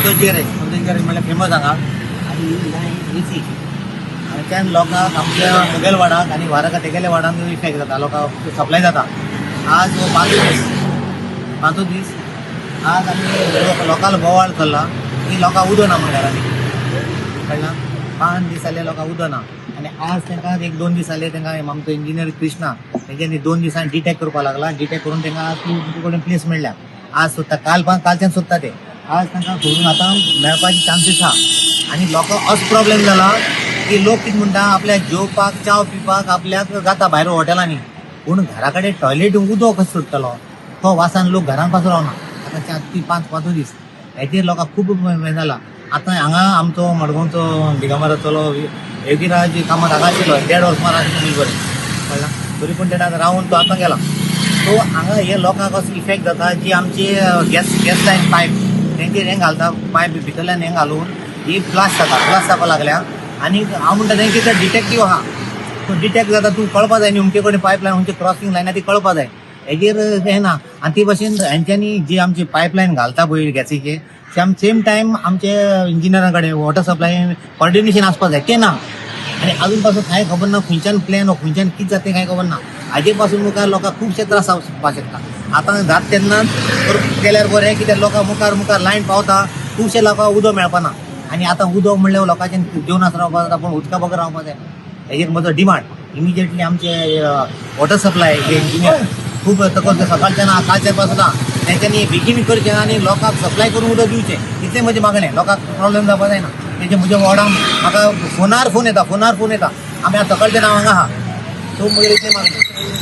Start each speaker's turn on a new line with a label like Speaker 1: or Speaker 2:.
Speaker 1: संतोषगिरी म्हणल्यार फेमस हांगा आनी एसी आनी त्यान लोकांक आमच्या मुगेल वाडाक आनी वाराका तेगेल्या वाडाक इफेक्ट जाता, लोकांक सप्लाय जाता. आज 5 दीस आज आमी लोकल बोवाळ चल्ला की लोकांक उदक ना म्हण घरांनी कळना. 5 दीस जाले लोकांक उदक ना आनी आज तांकां 1-2 दीस जाले तांकां आमचो इंजिनियर कृष्णा तेंच्यांनी 2 दिसांनी डिटेक्ट करपाक लागला. डिटेक्ट करून तांकां तूं कडेन प्लेस मेळ्ळ्या. आज सोदता कालच्यान सोदता ते. आज तांकां सोडून आतां मेळपाचे चान्सीस आहा. आनी लोकांक असो प्रॉब्लेम जाला की लोक कितें म्हणटा आपल्याक जेवपाक चाव पिवपाक आपल्याक जाता भायर हॉटेलांनी, पूण घरा कडेन टॉयलेट उदक कसो सोडटलो तो वासान लोक घरान पासून रावना. आतां 5 दीस हेचेर लोकांक खूब हें जाला. आतां हांगा आमचो मडगांवचो दिगंबरा चलो योगीराज कामाक हांगा आशिल्लो 1.5 वर्स मार आशिल्लो बरें कळ्ळां. तरी पूण तेणें रावून तो आतां गेला. सो हांगा हे लोकांक असो इफेक्ट जाता जी आमची गॅस लायन पायप तेंचेर हें घालता, पायप भितरल्यान हें घालून ही ब्लास्ट जावपाक लागल्या. आनी हांव म्हणटा तेंचे तर डिटेक्टीव आहा, तो डिटेक्ट जाता तूं कळपा जाय न्ही अमके कडेन पायप लायन खंयची क्रॉसींग लायन ती कळपा जाय. हेजेर हें ना. आनी ते भशेन हेंच्यांनी जी आमची पायपलायन घालता पळय गॅसीचे सेम टायम आमचे इंजिनियरा कडेन वॉटर सप्लाय कॉर्डिनेशन आसपाक जाय, तें ना. आनी अजून पासून कांय खबर ना खंयच्यान प्लॅन हो खंयच्यान कितें जाता कांय खबर ना. हाजे पासून मुखार लोकांक खुबशे त्रास जावपाक शकता. आतां जाता तेन्ना केल्यार बरें, कित्याक लोकांक मुखार लायन पावता, खुबशे लोकांक उदक मेळपाना. आनी आतां उदक म्हणल्यार लोकांचें जेवनाच रावपाक जाता, पूण उदका बगर रावपाक जाय. हेजेर म्हजो डिमांड इमिजिएटली आमचे वॉटर सप्लाय हे इंजिनियर खूब सकाळच्यान कालच्या पासून तेंच्यांनी बेगीन करचें आनी लोकांक सप्लाय करून उदक दिवचें, इतलें म्हजें मागणें. लोकांक प्रॉब्लेम जावपाक जायना. तेजे म्हज्या वॉर्डाक म्हाका फोनार फोन येता. आमी आतां सकाळच्यान हांव हांगा आहा. सो म्हजें इतलें मागणें.